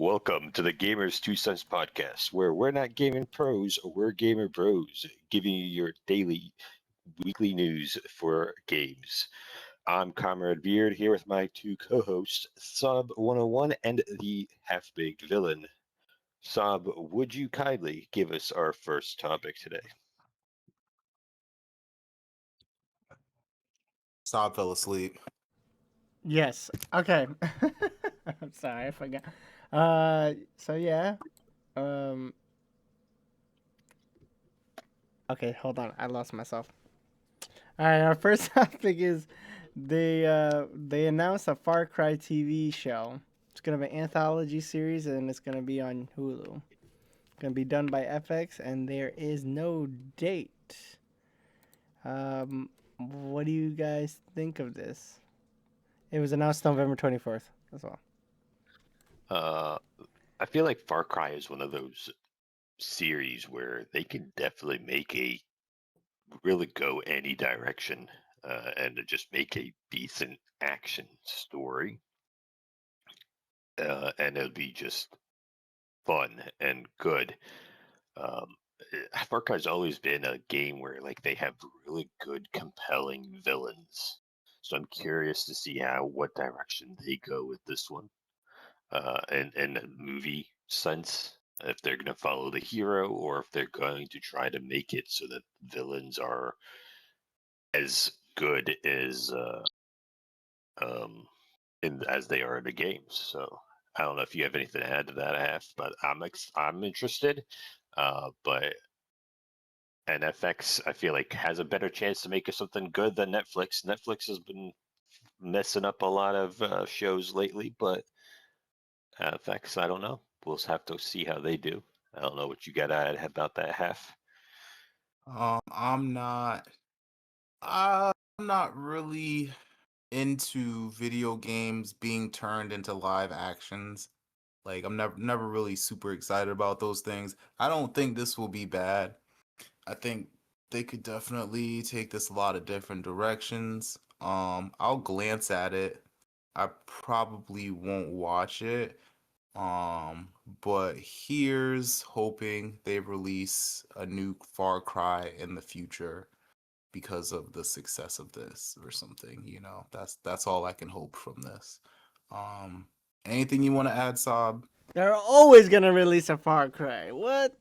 Welcome to the Gamers Two Cents podcast, where we're not gaming pros, we're gamer bros, giving you your daily, weekly news for games. I'm Comrade Beard here with my two co-hosts, Sub 101 and the Half-Baked Villain. Sub, would you kindly give us our first topic today? Saab fell asleep. Yes. Okay. I'm sorry, I forgot. So yeah. Um. Okay, hold on. I lost myself. All right. Our first topic is they announced a Far Cry TV show. It's gonna be an anthology series, and it's gonna be on Hulu. Gonna be done by FX, and there is no date. What do you guys think of this? It was announced November 24th. That's all. Uh, I feel like Far Cry is one of those series where they can definitely make a really go any direction and to just make a decent action story. And it'll be just fun and good. Um, Far Cry's always been a game where like they have really good, compelling villains. So I'm curious to see how what direction they go with this one, in a movie sense. If they're going to follow the hero, or if they're going to try to make it so that villains are as good um, as they are in the games. So I don't know if you have anything to add to that, half, but I'm interested. But NFX, I feel like has a better chance to make something good than Netflix. Netflix has been messing up a lot of shows lately, but NFX, I don't know. We'll have to see how they do. I don't know what you got to add about that, half. I'm not. I'm not really into video games being turned into live actions. Like I'm never really super excited about those things. I don't think this will be bad. I think they could definitely take this a lot of different directions. I'll glance at it. I probably won't watch it. Um, but here's hoping they release a new Far Cry in the future because of the success of this or something, That's all I can hope from this. Um, Anything you want to add, Saab? They're always gonna release a Far Cry. What?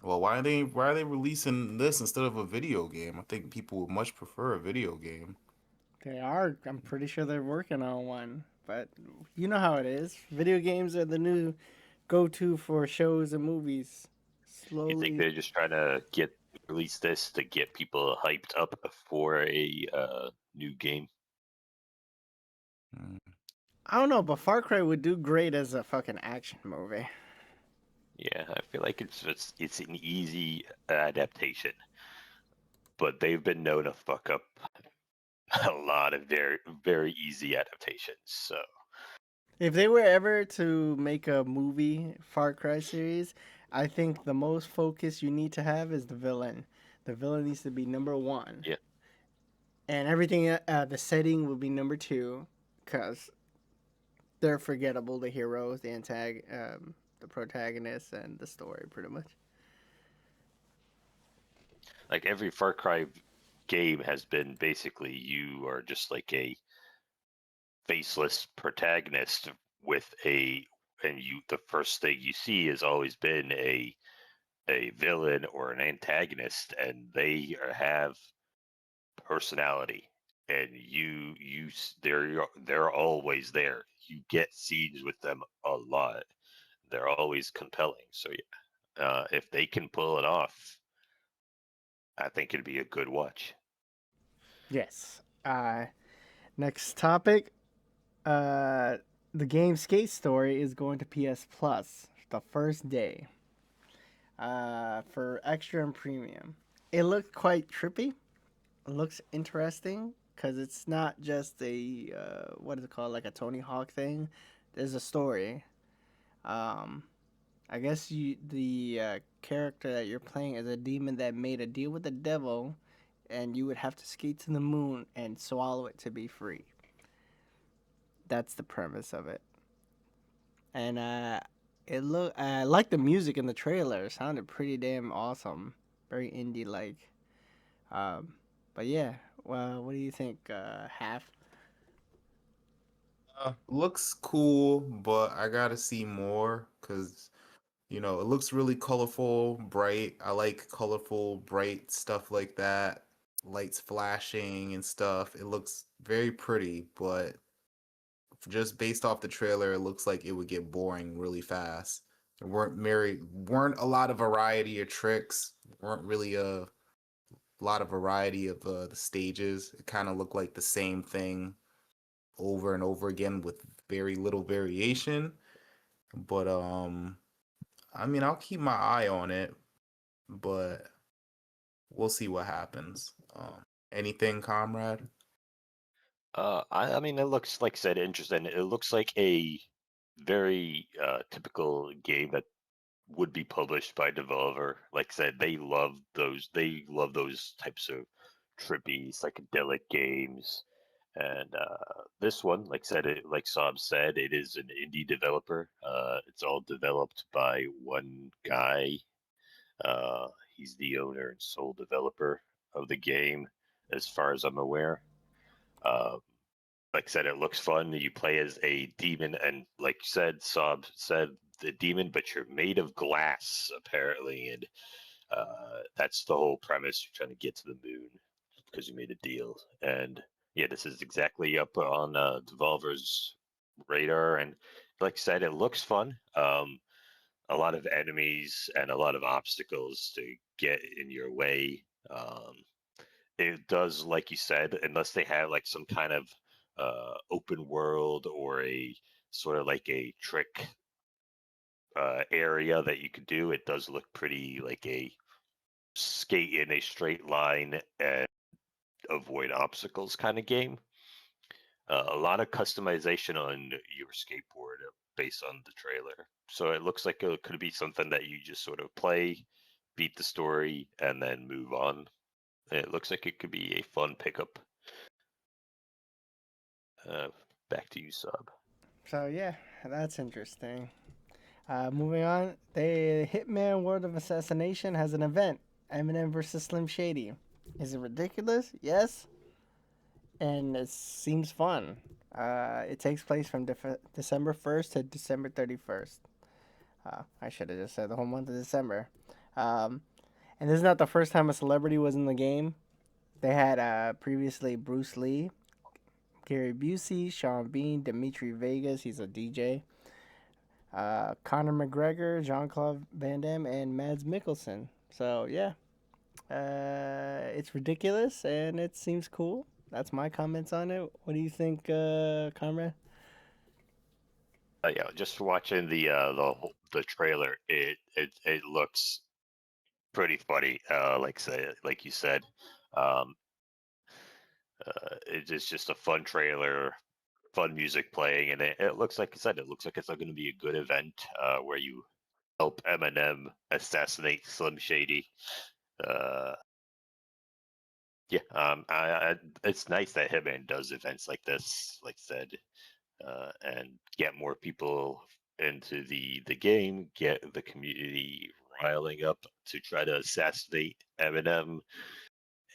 Well, why are they releasing this instead of a video game? I think people would much prefer a video game. They are. I'm pretty sure they're working on one. But you know how it is. Video games are the new go-to for shows and movies. You think Slowly. they're just trying to get release this to get people hyped up for a new game? Mm. I don't know, but Far Cry would do great as a fucking action movie. Yeah, I feel like it's an easy adaptation, but they've been known to fuck up a lot of very very easy adaptations. So If they were ever to make a movie Far Cry series, I think the most focus you need to have is the villain. The villain needs to be number one, yeah, and everything. The setting would be number two, cause they're forgettable. The heroes, the protagonist, and the story, pretty much. like every Far Cry game has been basically you are just like a faceless protagonist with a and you the first thing you see has always been a villain or an antagonist, and have personality, and they're always there. You get scenes with them a lot. They're always compelling. So yeah, if they can pull it off, I think it'd be a good watch. Yes. Next topic. Uh, the game Skate Story is going to PS Plus the first day. For extra and premium. It looked quite trippy. It looks interesting because it's not just a what is it called, like a Tony Hawk thing. There's a story. Um, I guess the character that you're playing is a demon that made a deal with the devil, and you would have to skate to the moon and swallow it to be free. That's the premise of it. and I like the music in the trailer. It sounded pretty damn awesome, very indie like. Um, but yeah, well, what do you think, Half? Looks cool, but I gotta see more because it looks really colorful, bright. I like colorful, bright stuff like that. Lights flashing and stuff. It looks very pretty, but just based off the trailer, it looks like it would get boring really fast. There weren't a lot of variety of tricks. Weren't really a lot of variety of the stages. It kind of looked like the same thing over and over again with very little variation. But I mean, I'll keep my eye on it, but we'll see what happens. Anything, comrade? I mean, it looks like I said interesting. It looks like a very typical game that would be published by a developer. Like I said, they love those. They love those types of trippy psychedelic games. And this one, like I said, like Saab said, it is an indie developer. It's all developed by one guy. He's the owner and sole developer of the game, as far as I'm aware. Uh, like I said, it looks fun. You play as a demon, and like you said, Saab said the demon, but you're made of glass apparently, and that's the whole premise. You're trying to get to the moon because you made a deal, and yeah, this is exactly up on Devolver's radar. And like I said, it looks fun. A lot of enemies and a lot of obstacles to get in your way. It does, like you said, unless they have like some kind of open world or a sort of like a trick area that you could do, it does look pretty like a skate in a straight line and avoid obstacles kind of game. A lot of customization on your skateboard based on the trailer. So it looks like it could be something that you just sort of play, beat the story, and then move on. It looks like it could be a fun pickup. Uh, Back to you, Sub. So yeah, that's interesting. Moving on, the Hitman World of Assassination has an event. Eminem versus Slim Shady. Is it ridiculous? Yes. And it seems fun. It takes place from December 1st to December 31st. I should have just said the whole month of December. Um, and this is not the first time a celebrity was in the game. They had previously Bruce Lee, Gary Busey, Sean Bean, Dimitri Vegas, he's a DJ, Conor McGregor, Jean Claude Van Damme, and Mads Mikkelsen. So, yeah, it's ridiculous and it seems cool. That's my comments on it. What do you think, Conrad? Yeah, just watching the trailer, it looks pretty funny. Like you said, um, it is just a fun trailer, fun music playing, and it looks like I said, it looks like it's going to be a good event where you help Eminem assassinate Slim Shady. Uh, yeah, it's nice that Hitman does events like this, like I said, and get more people into the game, get the community riling up to try to assassinate Eminem.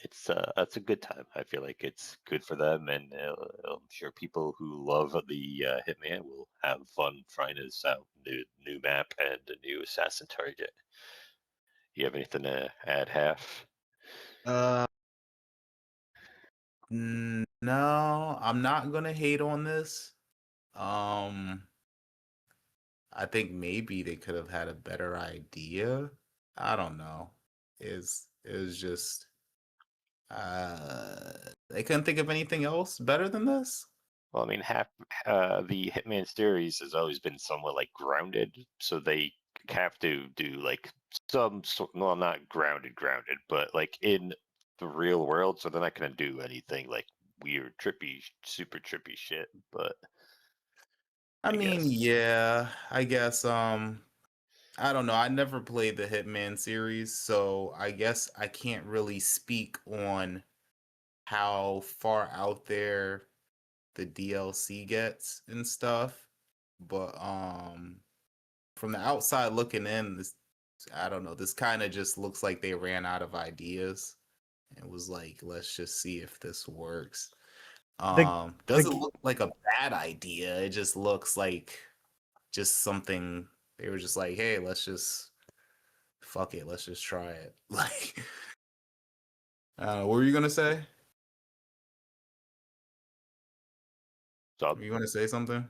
It's a good time. I feel like it's good for them, and I'm sure people who love the Hitman will have fun trying this out. New map and a new assassin target. You have anything to add, Half? Uh, no, I'm not gonna hate on this. Um, I think maybe they could have had a better idea. I don't know. It was just they couldn't think of anything else better than this. Well, I mean, the Hitman series has always been somewhat like grounded, so they have to do like some sort. Well, not grounded, but like in the real world. So they're not going to do anything like weird, trippy, super trippy shit. But I I mean, guess, yeah, I guess I don't know. I never played the Hitman series, so I guess I can't really speak on how far out there the DLC gets and stuff. but from the outside looking in, this I don't know. This kind of just looks like they ran out of ideas and was like, let's just see if this works. The Doesn't the look like a bad idea. It just looks like just something they were just like, hey, let's just fuck it, let's just try it. Like, what were you gonna say? So Were you gonna say something?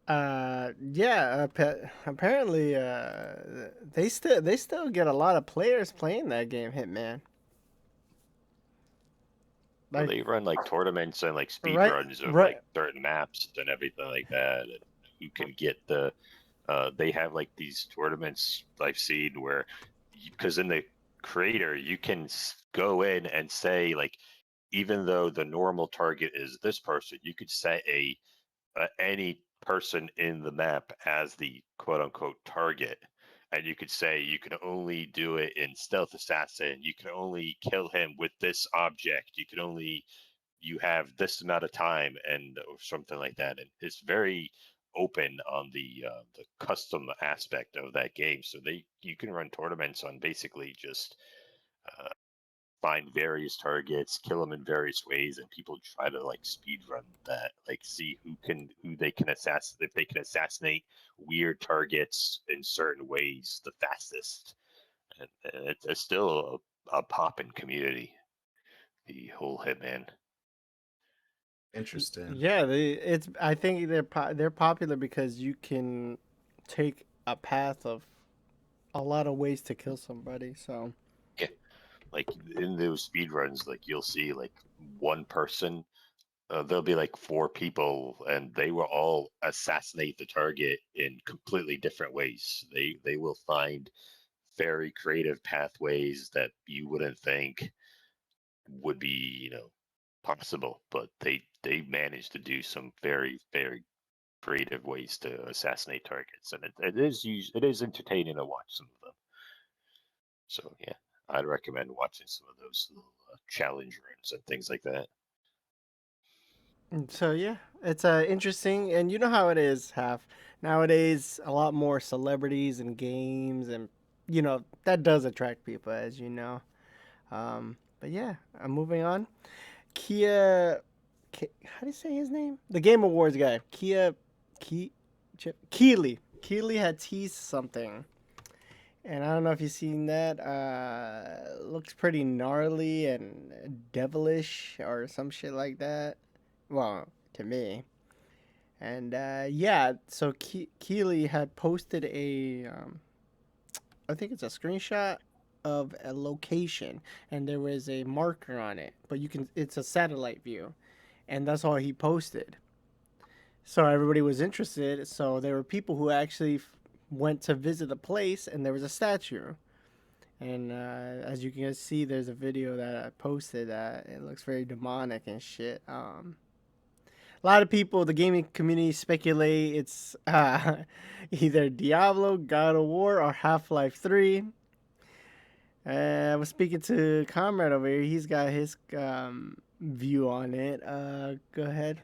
yeah, apparently they still get a lot of players playing that game, Hitman. Like they run like tournaments and like speed right runs of right like certain maps and everything like that. And you can get the they have like these tournaments I've seen where because in the creator you can go in and say like even though the normal target is this person, you could set any person in the map as the quote unquote target. And you could say you can only do it in stealth assassin. You can only kill him with this object. You have this amount of time and or something like that. And it's very open on the custom aspect of that game. So you can run tournaments on basically just uh, find various targets, kill them in various ways, and people try to like speed run that, like see who they can assassinate if they can assassinate weird targets in certain ways the fastest. And it's still a poppin' community. The whole Hitman. Interesting. yeah, I think they're popular because you can take a path of a lot of ways to kill somebody. So Yeah, like in those speed runs, like you'll see like one person. There'll be like four people, and they will all assassinate the target in completely different ways. They will find very creative pathways that you wouldn't think would be possible, but they managed to do some very creative ways to assassinate targets, and it is entertaining to watch some of them. So yeah, I'd recommend watching some of those little challenge runs and things like that. so yeah, it's interesting, and you know how it is. Half nowadays, a lot more celebrities and games, and that does attract people, as you know. But yeah, I'm moving on. Kia, how do you say his name? The Game Awards guy, Keeley. Keeley had teased something, and I don't know if you've seen that. Looks pretty gnarly and devilish or some shit like that. Well, to me. And yeah, so Keeley had posted I think it's a screenshot of a location, and there was a marker on it, but it's a satellite view, and that's all he posted. So everybody was interested. So there were people who actually went to visit the place, and there was a statue. And as you can see, there's a video that I posted that it looks very demonic and shit. A lot of people, the gaming community, speculate it's either Diablo, God of War, or Half Life 3. I was speaking to Comrade over here. He's got his view on it. Go ahead.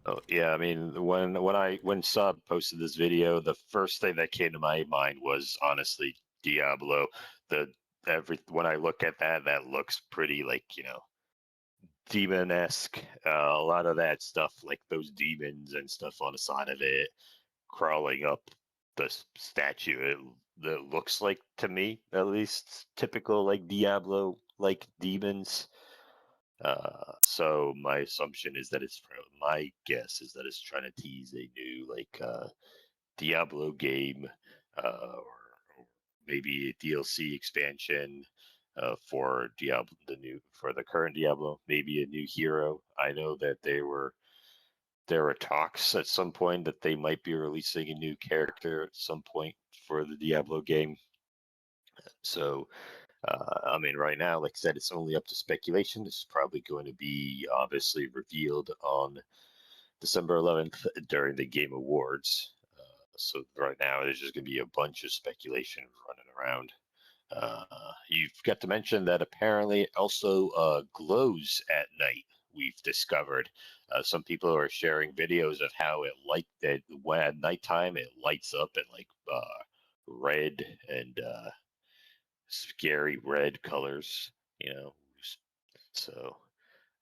Oh yeah, I mean when Sub posted this video, the first thing that came to my mind was honestly Diablo. The when I look at that, that looks pretty like demon-esque. A lot of that stuff, like those demons and stuff on the side of it, crawling up the statue. It looks like to me, at least, typical like Diablo like demons. So my assumption is that my guess is that it's trying to tease a new like Diablo game, or maybe a DLC expansion for Diablo, for the current Diablo, maybe a new hero. I know that there were talks at some point that they might be releasing a new character at some point for the Diablo game. So I mean, right now, like I said, it's only up to speculation. This is probably going to be obviously revealed on December 11th during the Game Awards. So right now, there's just going to be a bunch of speculation running around. You've got to mention that apparently it also glows at night, we've discovered. Some people are sharing videos of how it when at nighttime it lights up at like red and scary red colors. You know, so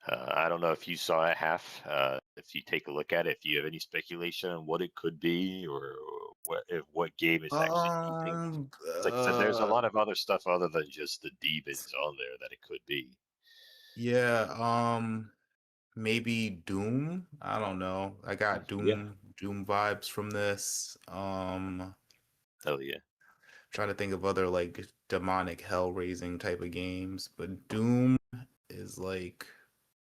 I don't know if you saw it, half. If you take a look at it, if you have any speculation on what it could be or what game is actually keeping. Um, It's like I said, there's a uh, lot of other stuff other than just the demons on there that it could be. yeah, maybe Doom. I don't know. I got Yeah. Doom vibes from this. Hell yeah. Trying to think of other like demonic hell raising type of games, but Doom is like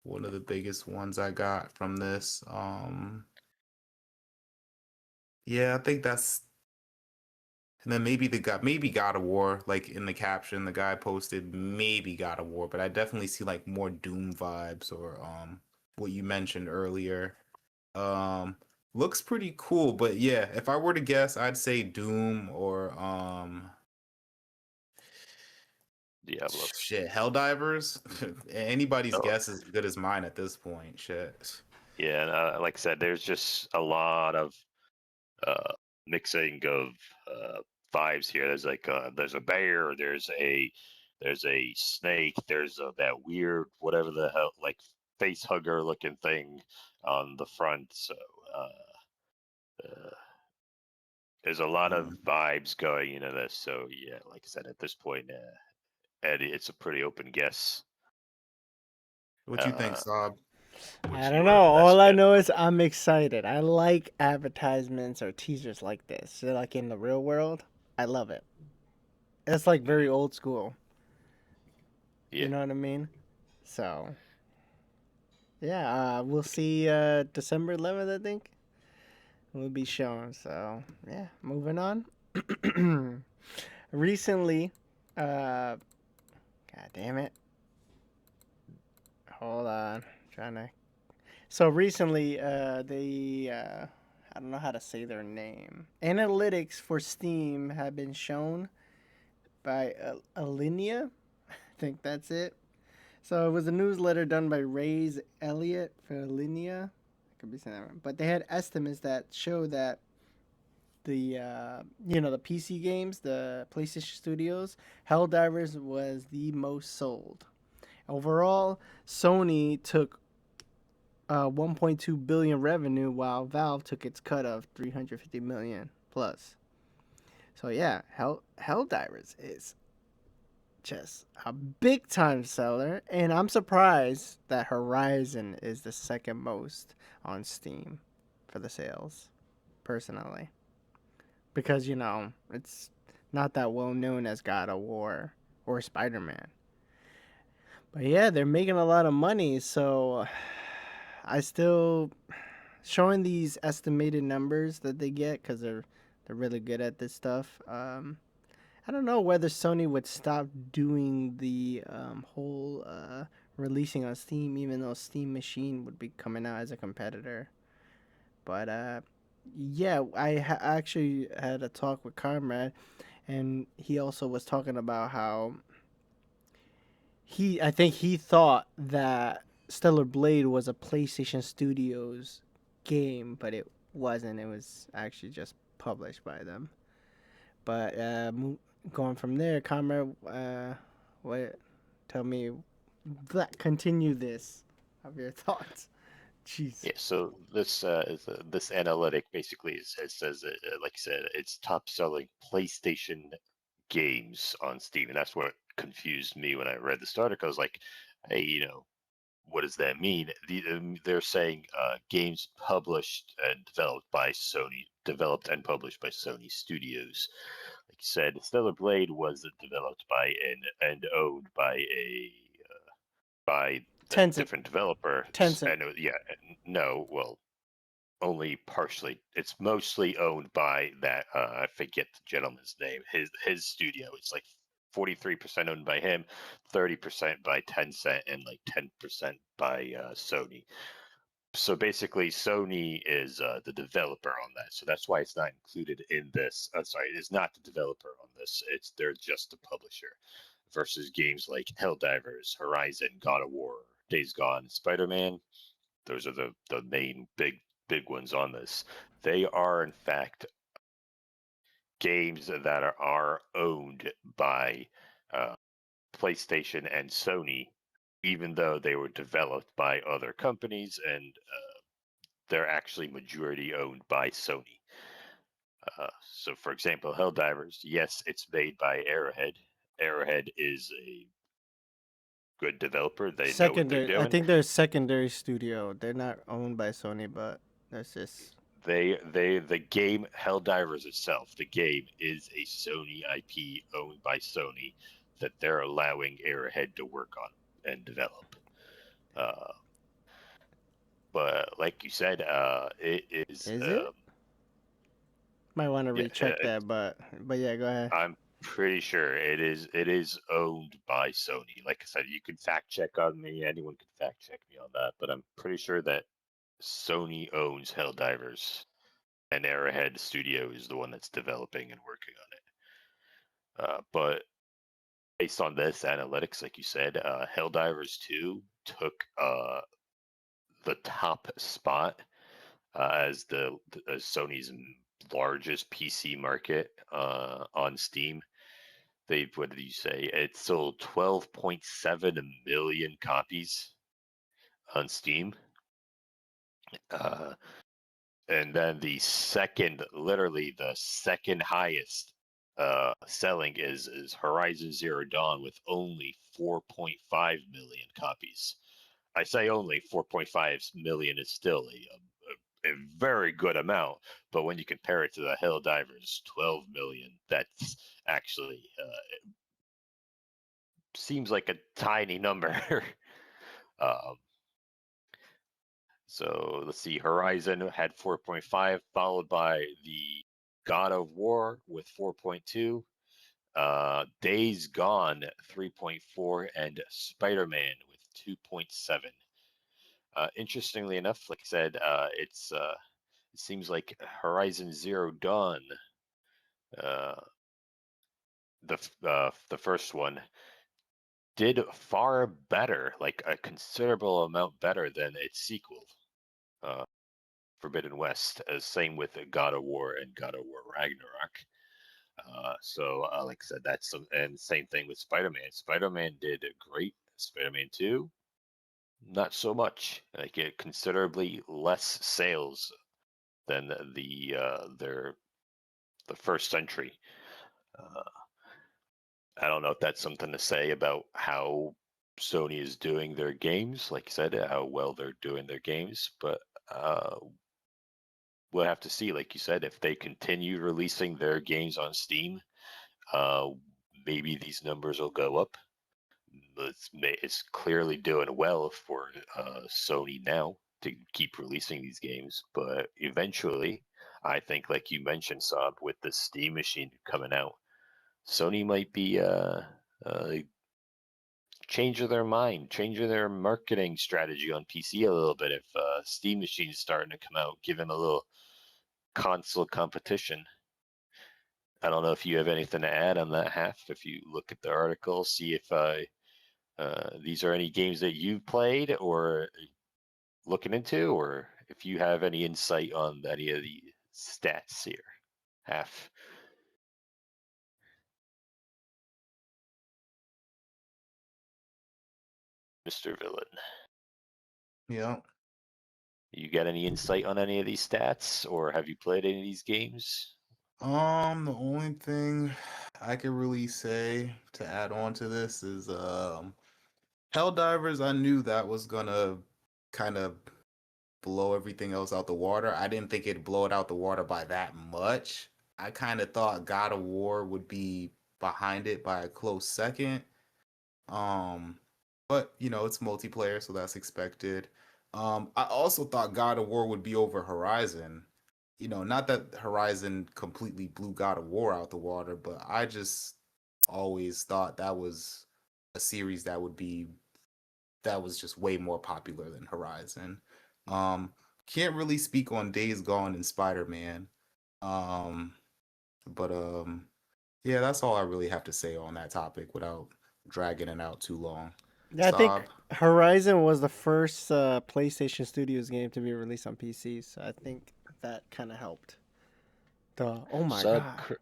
one of the biggest ones I got from this. Yeah, I think that's, and then maybe God of War, like in the caption the guy posted maybe God of War, but I definitely see like more Doom vibes or what you mentioned earlier. Um Looks pretty cool, but yeah, if I were to guess, I'd say Doom or Diablo. shit, Helldivers. Anybody's Oh, guess is as good as mine at this point. Shit. yeah. And, like I said, there's just a lot of uh, mixing of vibes here. There's a bear, there's a snake, there's that weird whatever the hell like face hugger looking thing on the front. So uh, there's a lot of Mm. vibes going into this. So yeah, like I said, at this point, Eddie, it's a pretty open guess. What you think, Uh, Saab? I what's don't your know. best All I guess? know is I'm excited. I like advertisements or teasers like this. So like in the real world, I love it. It's like very old school. Yeah. You know what I mean? So yeah, we'll see. December 11th, I think, will be shown. So yeah, moving on. Recently, god damn it, hold on, trying to. So recently, I don't know how to say their name. Analytics for Steam have been shown by Alinea. I think that's it. So it was a newsletter done by Ray's Elliott for Alinea. I could be saying that wrong, but they had estimates that show that the PC games, the PlayStation Studios, Helldivers was the most sold. Overall, Sony took 1.2 billion revenue, while Valve took its cut of 350 million plus. So yeah, Helldivers is just a big time seller, and I'm surprised that Horizon is the second most on Steam for the sales, personally, because it's not that well known as God of War or Spider Man. But yeah, they're making a lot of money, so I still showing these estimated numbers that they get because they're really good at this stuff. I don't know whether Sony would stop doing the whole releasing on Steam, even though Steam Machine would be coming out as a competitor. But yeah, actually had a talk with Conrad, and he also was talking about how I think he thought that Stellar Blade was a PlayStation Studios game, but it wasn't. It was actually just published by them. But going from there, Comrade, what? Tell me, continue this of your thoughts. Jeez. Yeah, so this analytic basically it says like I said, it's top selling PlayStation games on Steam, and that's what confused me when I read this article. I was like, hey, what does that mean? They're saying games published and developed and published by Sony Studios. Like you said, Stellar Blade was developed by and owned by a Tencent. different developer. Tencent. And no, well, only partially. It's mostly owned by that. I forget the gentleman's name. His studio. It's like 43% owned by him, 30% by Tencent, and like 10% by Sony. So basically, Sony is the developer on that. So that's why it's not included in this. Sorry, it is not the developer on this. They're just the publisher. Versus games like Helldivers, Horizon, God of War, Days Gone, Spider-Man. Those are the main big ones on this. They are in fact games that are owned by PlayStation and Sony, even though they were developed by other companies, and they're actually majority owned by Sony. So, for example, Helldivers, yes, it's made by Arrowhead. Arrowhead is a good developer. They know what they're Secondary. I doing. think they're a secondary studio. They're not owned by Sony, but that's just. The game Helldivers itself, the game is a Sony IP owned by Sony that they're allowing Arrowhead to work on and develop. But like you said, it is. Is it? Might want to Yeah, recheck that, but yeah, go ahead. I'm pretty sure it is. It is owned by Sony. Like I said, you can fact check on me. Anyone can fact check me on that. But I'm pretty sure that Sony owns Helldivers, and Arrowhead Studio is the one that's developing and working on it. But based on this analytics, like you said, Helldivers 2 took the top spot as as Sony's largest PC market on Steam. What did you say? It sold 12.7 million copies on Steam. And then literally the second highest selling is Horizon Zero Dawn with only 4.5 million copies. I say only 4.5 million is still a very good amount, but when you compare it to the Helldivers 12 million, that's actually seems like a tiny number. So let's see, Horizon had 4.5, followed by the God of War with 4.2, Days Gone 3.4, and Spider-Man with 2.7. Interestingly enough, like I said, it seems like Horizon Zero Dawn, the first one, did far better, like a considerable amount better than its sequel, Forbidden West. Same with God of War and God of War Ragnarok. So, like I said, and same thing with Spider-Man. Spider-Man did great. Spider-Man 2, not so much. Like it considerably less sales than the first entry. I don't know if that's something to say about how Sony is doing their games. Like I said, how well they're doing their games, but we'll have to see. Like you said, if they continue releasing their games on Steam, maybe these numbers will go up. It's clearly doing well for Sony now to keep releasing these games, but eventually, I think, like you mentioned, Saab, with the Steam machine coming out, Sony might be changing their mind, changing their marketing strategy on PC a little bit. If Steam machine's starting to come out, giving a little console competition. I don't know if you have anything to add on that half. If you look at the article, see if these are any games that you've played or looking into, or if you have any insight on any of the stats here. Half. Mr. Villain. Yeah. You got any insight on any of these stats, or have you played any of these games? The only thing I could really say to add on to this is Helldivers, I knew that was gonna kind of blow everything else out the water. I didn't think it'd blow it out the water by that much. I kind of thought God of War would be behind it by a close second. But it's multiplayer, so that's expected. I also thought God of War would be over Horizon. Not that Horizon completely blew God of War out the water, but I just always thought that was a series that was just way more popular than Horizon. Can't really speak on Days Gone and Spider-Man. But yeah, that's all I really have to say on that topic without dragging it out too long. I think Sob. Horizon was the first PlayStation Studios game to be released on PC, so I think that kind of helped. Oh my Sub, god.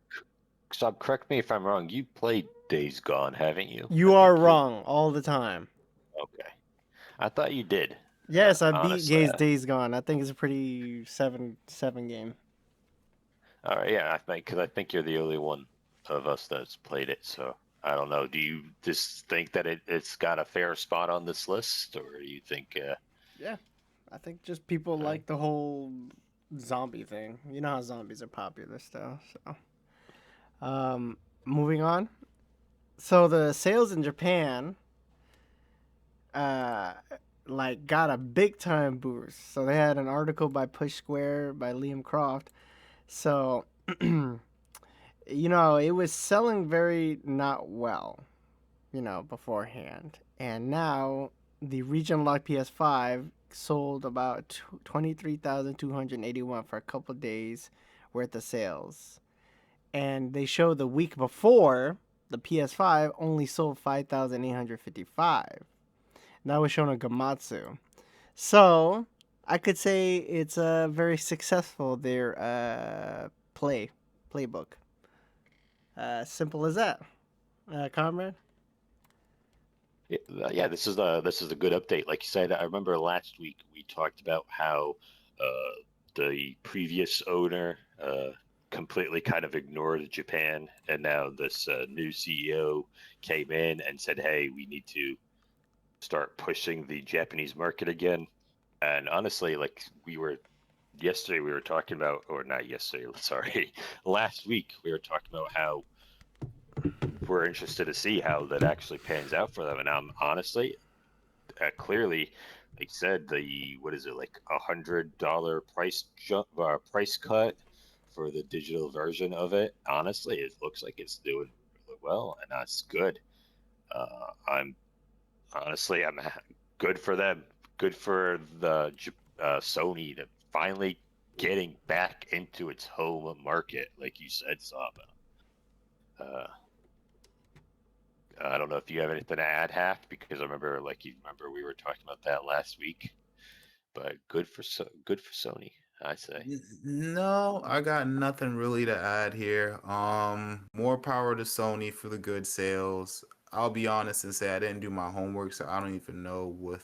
Sub, correct me if I'm wrong. You played Days Gone, haven't you? You I are think you. wrong all the time. Okay. I thought you did. Yes, I beat Honestly. Days Gone. I think it's a pretty seven game. All right. Yeah, because I think you're the only one of us that's played it. So I don't know. Do you just think that it's got a fair spot on this list, or do you think? Yeah, I think just people Right. like the whole zombie thing. You know how zombies are popular still. So, moving on. So the sales in Japan, uh, like got a big time boost. So they had an article by Push Square by Liam Croft. So, it was selling very not well, beforehand. And now the region locked PS5 sold about 23,281 for a couple days worth of sales. And they show the week before the PS5 only sold 5,855. That was shown on Gamatsu. So I could say it's a very successful their playbook. Simple as that, comrade. Yeah, this is a good update. Like you said, I remember last week we talked about how the previous owner completely kind of ignored Japan, and now this new CEO came in and said, "Hey, we need to start pushing the Japanese market again." And honestly, like yesterday, we were talking about, or not yesterday, sorry, last week we were talking about how we're interested to see how that actually pans out for them. And I'm honestly, clearly, like I said, what is it, like $100 price cut for the digital version of it. Honestly, it looks like it's doing really well, and that's good. I'm good for them. Good for the Sony to finally getting back into its home market, like you said, Saba. I don't know if you have anything to add, Half, because I remember, we were talking about that last week. But good for Sony, I say. No, I got nothing really to add here. More power to Sony for the good sales. I'll be honest and say I didn't do my homework, so I don't even know what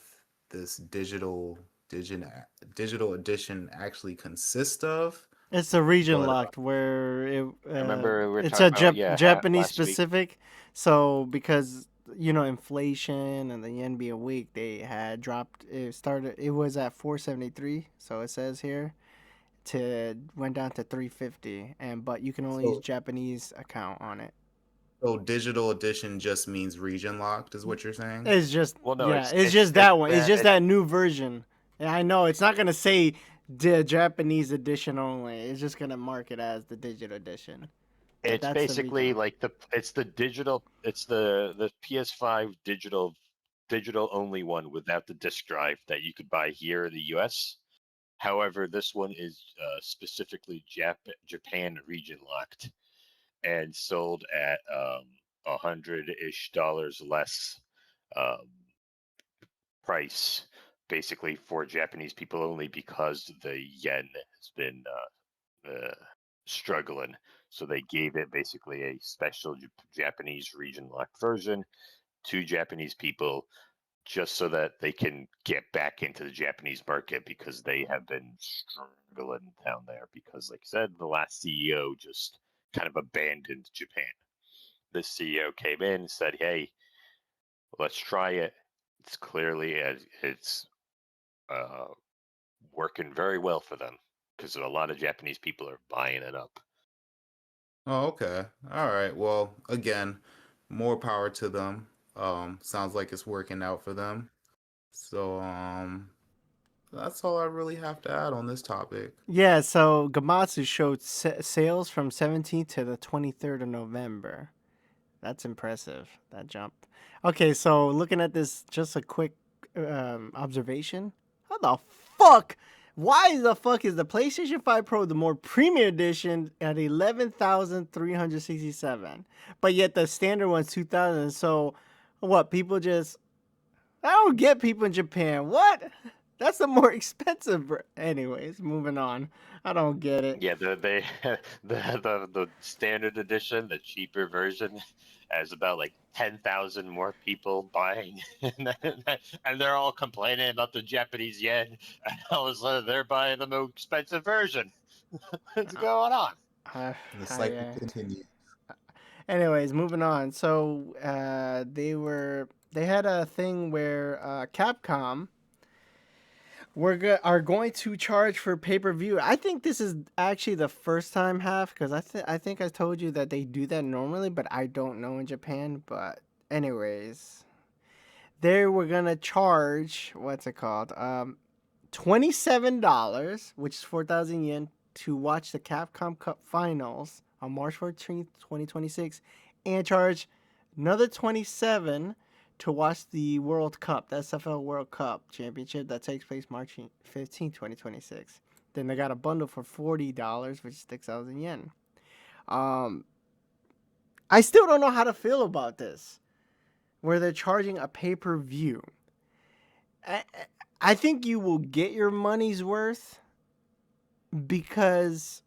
this digital edition actually consists of. It's a region But locked where I remember we were it's talking a about Japanese last week. specific. So because inflation and the yen being weak, they had dropped. It was at 473. So it says here went down to 350, but you can only use so Japanese account on it. so digital edition just means region locked, is what you're saying? It's just Well, no, it's just that one. It's just it's that new version. Yeah, I know it's not gonna say the Japanese edition only. It's just gonna mark it as the digital edition. But it's that's the basically region. like it's the PS5 digital only one without the disc drive that you could buy here in the US. However, this one is specifically Japan region locked and sold at $100-ish less um, price, basically for Japanese people only, because the yen has been struggling. So they gave it basically a special Japanese region locked version to Japanese people, just so that they can get back into the Japanese market, because they have been struggling down there. Because, like I said, the last CEO just kind of abandoned Japan. This CEO came in and said, "Hey, let's try it." It's clearly it's uh, working very well for them, because a lot of Japanese people are buying it up. Oh, okay. All right. Well, again, more power to them. Sounds like it's working out for them. So, that's all I really have to add on this topic. Yeah, so Gamatsu showed sales from 17th to the 23rd of November. That's impressive, that jump. Okay, so looking at this, just a quick observation. How the fuck? Why the fuck is the PlayStation 5 Pro the more premium edition at 11,367, but yet the standard one's 2,000? So, what, people just I don't get people in Japan. What? That's the more expensive. Anyways, moving on. I don't get it. Yeah, the standard edition, the cheaper version, has about like 10,000 more people buying, and they're all complaining about the Japanese yen. And all of a sudden, they're buying the more expensive version. What's going on? Uh, The cycle I, continues. anyways, moving on. So they had a thing where Capcom are going to charge for pay per view. I think this is actually the first time half because I think I told you that they do that normally, but I don't know in Japan. But anyways, they were gonna charge what's it called? $27, which is 4,000 yen, to watch the Capcom Cup Finals on March 14th, 2026, and charge another 27 to watch the World Cup, the SFL World Cup Championship that takes place March 15th, 2026. Then they got a bundle for $40, which is 6,000 yen. Um, I still don't know how to feel about this, where they're charging a pay per view. I, I think you will get your money's worth because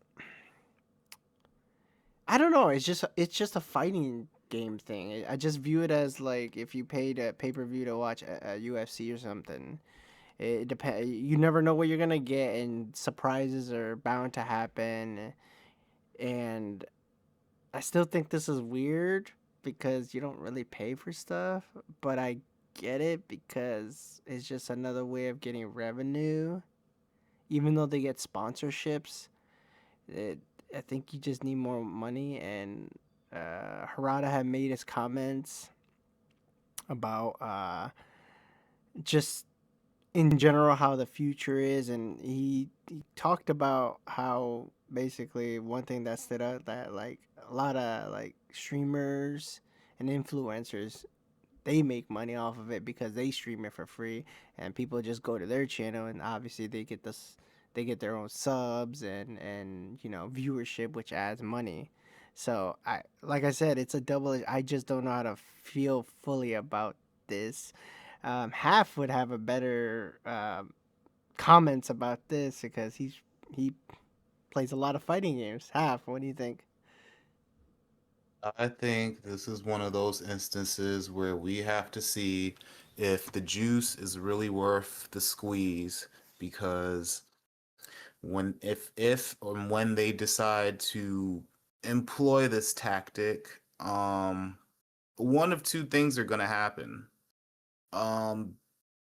I don't know. It's just a fighting game thing. I just view it as like if you paid a pay per view to watch a UFC or something. It depend. You never know what you're gonna get, and surprises are bound to happen. And I still think this is weird because you don't really pay for stuff, but I get it because it's just another way of getting revenue. Even though they get sponsorships, it, I think you just need more money. And Harada had made his comments about just in general how the future is, and he talked about how basically one thing that stood out that like a lot of like streamers and influencers they make money off of it because they stream it for free and people just go to their channel and obviously they get their own subs and you know viewership which adds money. So I like I said it's a double. I just don't know how to feel fully about this. Half would have a better comments about this because he plays a lot of fighting games. Half, what do you think? I think this is one of those instances where we have to see if the juice is really worth the squeeze because when if or when they decide to employ this tactic, one of two things are going to happen. Um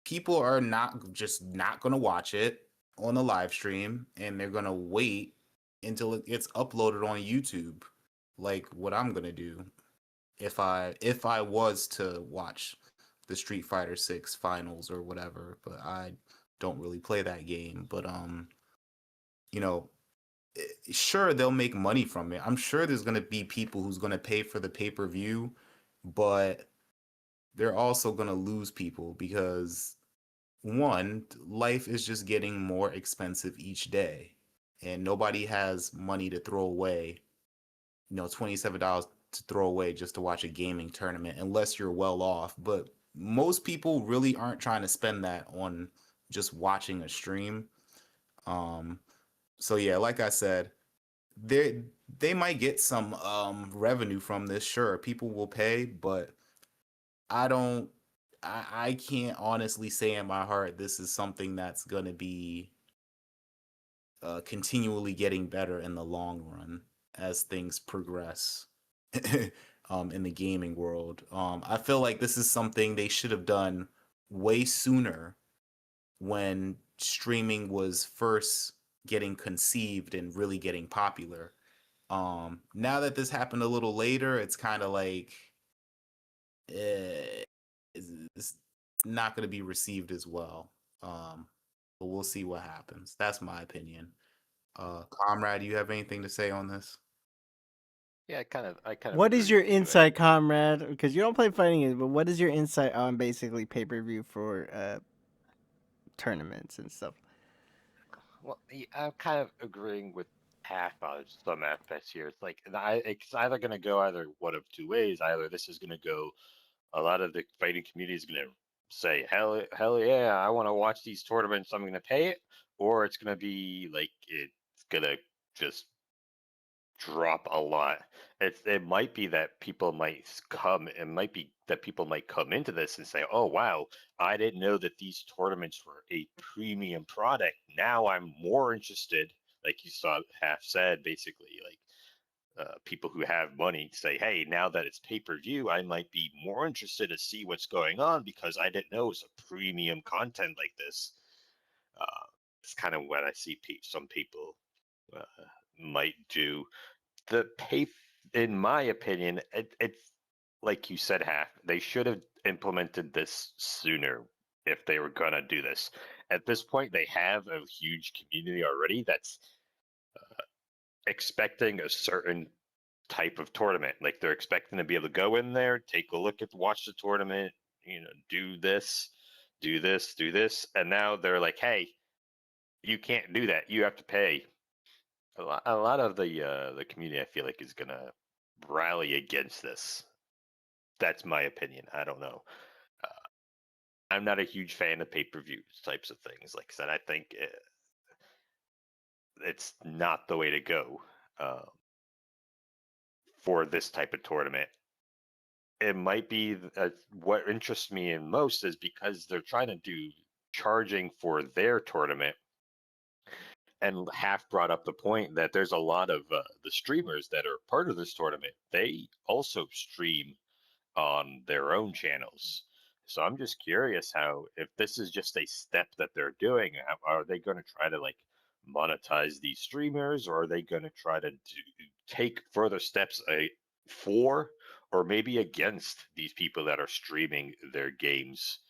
People are not going to watch it on the live stream and they're going to wait until it gets uploaded on YouTube like what I'm going to do if I was to watch the Street Fighter 6 finals or whatever, but I don't really play that game, but you know, sure they'll make money from it. I'm sure there's going to be people who's going to pay for the pay-per-view, but they're also going to lose people because one, life is just getting more expensive each day, and nobody has money to throw away. $27 to throw away just to watch a gaming tournament, unless you're well off. But most people really aren't trying to spend that on just watching a stream. Um, so yeah, like I said, they they might get some revenue from this. Sure, people will pay, but I don't. I can't honestly say in my heart this is something that's gonna be continually getting better in the long run as things progress in the gaming world. I feel like this is something they should have done way sooner when streaming was first getting conceived and really getting popular. Now that this happened a little later, it's kind of like eh, it's not going to be received as well. But we'll see what happens. That's my opinion. Comrade, do you have anything to say on this? Yeah, I kind of What is agree your with you. insight, comrade? Because you don't play fighting games, but what is your insight on basically pay per view for tournaments and stuff? Well, I'm kind of agreeing with half on some aspects here. It's like it's either going to go either one of two ways. Either this is going to go, a lot of the fighting community is going to say, hell yeah, I want to watch these tournaments, I'm gonna pay it, or it's gonna be like it's gonna just drop a lot. It might be that people might come. It might be that people might come into this and say, "Oh wow, I didn't know that these tournaments were a premium product. Now I'm more interested." Like you saw, half said basically, like people who have money say, "Hey, now that it's pay per view, I might be more interested to see what's going on because I didn't know it was a premium content like this." Uh, it's kind of what I see some people uh, might do. The pay, in my opinion, it's like you said, half. They should have implemented this sooner if they were gonna do this. At this point, they have a huge community already that's expecting a certain type of tournament. Like they're expecting to be able to go in there, take a look at, watch the tournament, do this, do this, do this, and now they're like, hey, you can't do that. You have to pay. A lot of the community, I feel like, is gonna rally against this. That's my opinion. I don't know. I'm not a huge fan of pay-per-view types of things. Like I said, I think it's not the way to go for this type of tournament. It might be what interests me in most is because they're trying to do charging for their tournament, and half brought up the point that there's a lot of the streamers that are part of this tournament. They also stream on their own channels. So I'm just curious how, if this is just a step that they're doing, are they going to try to like monetize these streamers, or are they going to try to take further steps for or maybe against these people that are streaming their games,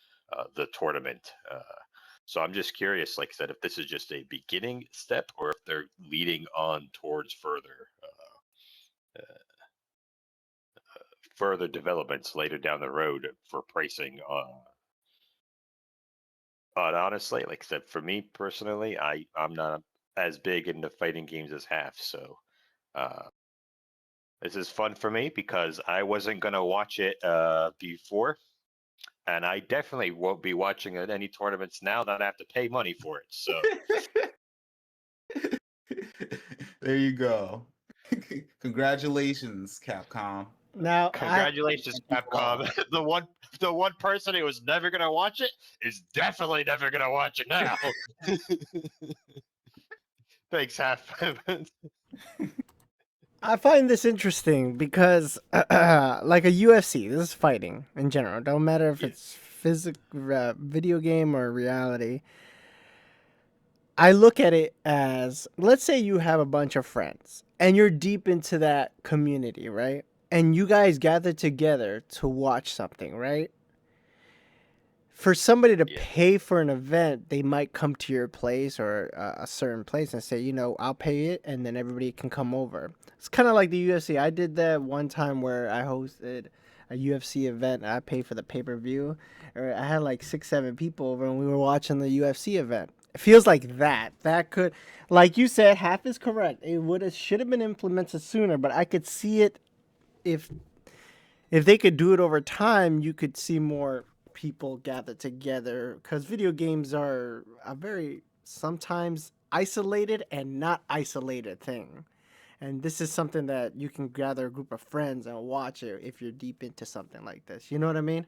the tournament? So I'm just curious, like I said, if this is just a beginning step or if they're leading on towards further developments later down the road for pricing. But honestly, like I said, for me personally, I'm not as big into fighting games as half. So uh, this is fun for me because I wasn't gonna watch it before, and I definitely won't be watching any tournaments now that I have to pay money for it. So There you go. Congratulations, Capcom. Now, congratulations, Thank you for Capcom. all. the one person who was never gonna watch it is definitely never gonna watch it now. Thanks, half. I find this interesting because, like a UFC, this is fighting in general. Don't matter if Yeah. it's video game or reality. I look at it as, let's say you have a bunch of friends and you're deep into that community, right? And you guys gather together to watch something, right? For somebody to Yeah. pay for an event, they might come to your place or a certain place and say, I'll pay it, and then everybody can come over. It's kind of like the UFC. I did that one time where I hosted a UFC event. I paid for the pay per view. Or I had like 6, 7 people over, and we were watching the UFC event. It feels like that. That could, like you said, half is correct. It should have been implemented sooner, but I could see it if they could do it over time. You could see more people gather together because video games are a very sometimes isolated and not isolated thing. And this is something that you can gather a group of friends and watch it if you're deep into something like this. You know what I mean?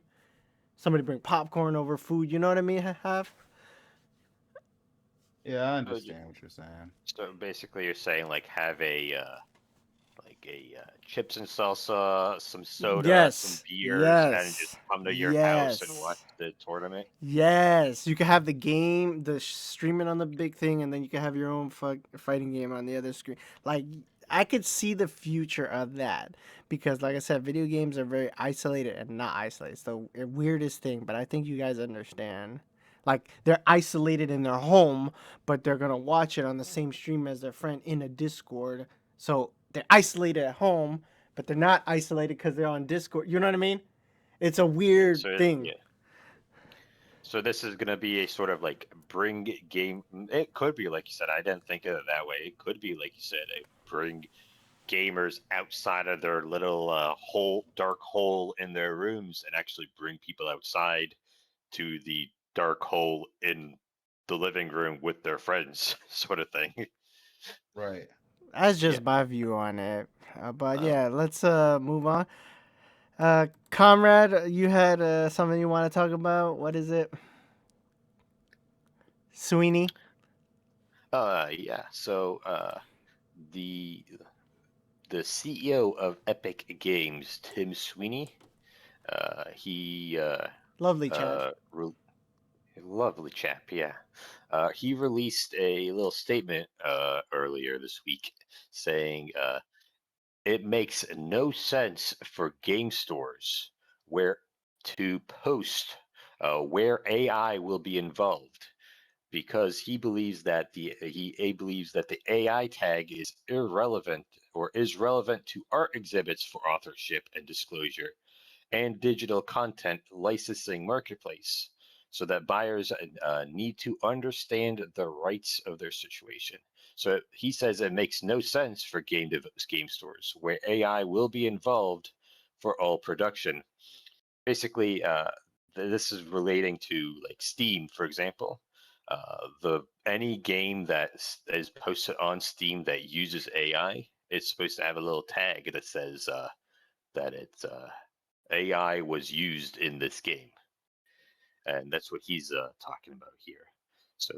Somebody bring popcorn over food. You know what I mean? Have Yeah, I So, understand what you're saying. so basically, you're saying like have a chips and salsa, some soda, some yes, beers, and just yes, come to your house and watch yes. the tournament. Yes, you can have the game, streaming on the big thing, and then you can have your own fighting game on the other screen. Like, I could see the future of that because, like I said, video games are very isolated and not isolated. It's the weirdest thing, but I think you guys understand. Like, they're isolated in their home, but they're gonna watch it on the same stream as their friend in a Discord. So they're isolated at home, but they're not isolated because they're on Discord. You know what I mean? It's a weird So thing. yeah. So this is going to be a sort of like bring game. It could be like you said. I didn't think of it that way. It could be like you said, a bring gamers outside of their little dark hole in their rooms and actually bring people outside to the dark hole in the living room with their friends, sort of thing. Right. That's Yeah. just my view on it. But Um, yeah, let's move on. Comrade, you had something you want to talk about? What is it? Sweeney? yeah. So the CEO of Epic Games, Tim Sweeney, he Lovely chap. re- lovely chap, yeah. He released a little statement earlier this week saying it makes no sense for game stores where to post where AI will be involved because he believes that he believes that the AI tag is irrelevant or is relevant to art exhibits for authorship and disclosure and digital content licensing marketplace so that buyers need to understand the rights of their situation. So he says it makes no sense for game stores where AI will be involved for all production. Basically, this is relating to like Steam, for example. The any game that is posted on Steam that uses AI, it's supposed to have a little tag that says that it's AI was used in this game, and that's what he's talking about here. So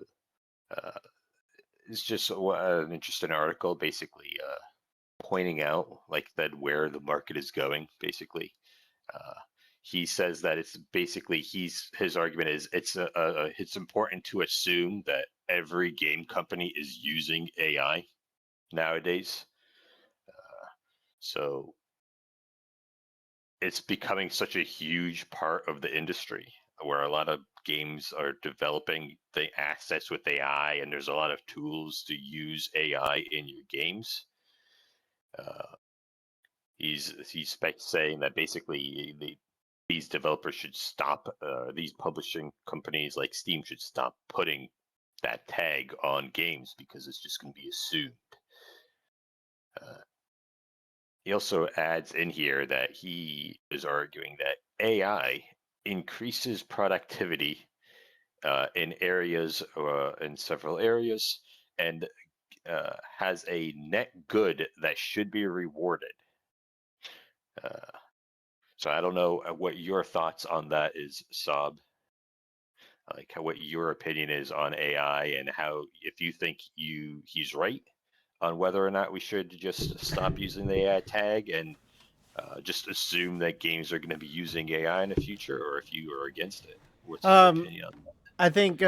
uh, it's just an interesting article, basically pointing out like that where the market is going. Basically, uh, he says that it's basically his argument is it's important to assume that every game company is using AI nowadays. So it's becoming such a huge part of the industry where a lot of games are developing the assets with AI, and there's a lot of tools to use AI in your games. Uh, he's saying that basically these developers should stop. These publishing companies like Steam should stop putting that tag on games because it's just going to be assumed. Uh, He also adds in here that he is arguing that AI increases productivity in several areas, and has a net good that should be rewarded. Uh, so I don't know what your thoughts on that is, Saab. Like what your opinion is on AI and how if you think he's right on whether or not we should just stop using the AI tag and just assume that games are going to be using AI in the future, or if you are against it. What's your Um, opinion on that? I think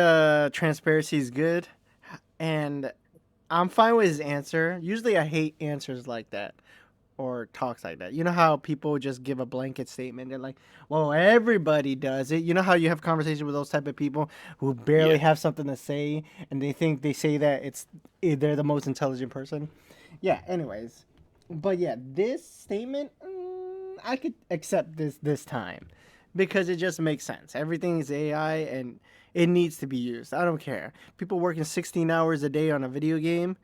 transparency is good, and I'm fine with his answer. Usually, I hate answers like that or talks like that. You know how people just give a blanket statement? They're like, "Well, everybody does it." You know how you have conversations with those type of people who barely Yeah, have something to say, and they think they say that they're the most intelligent person. Yeah. Anyways, but yeah, this statement I could accept this time because it just makes sense. Everything is AI and it needs to be used. I don't care. People working 16 hours a day on a video game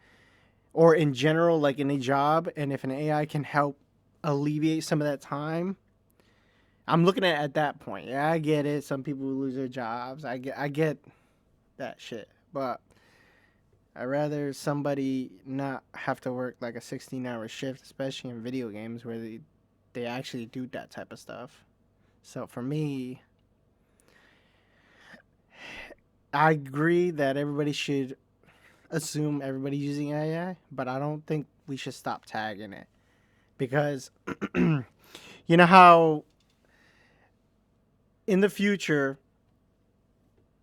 or in general, like in a job, and if an AI can help alleviate some of that time, I'm looking at that point. Yeah, I get it. Some people lose their jobs. I get that shit, but I'd rather somebody not have to work like a 16-hour shift, especially in video games where they actually do that type of stuff. So for me, I agree that everybody should assume everybody's using AI, but I don't think we should stop tagging it because you know how in the future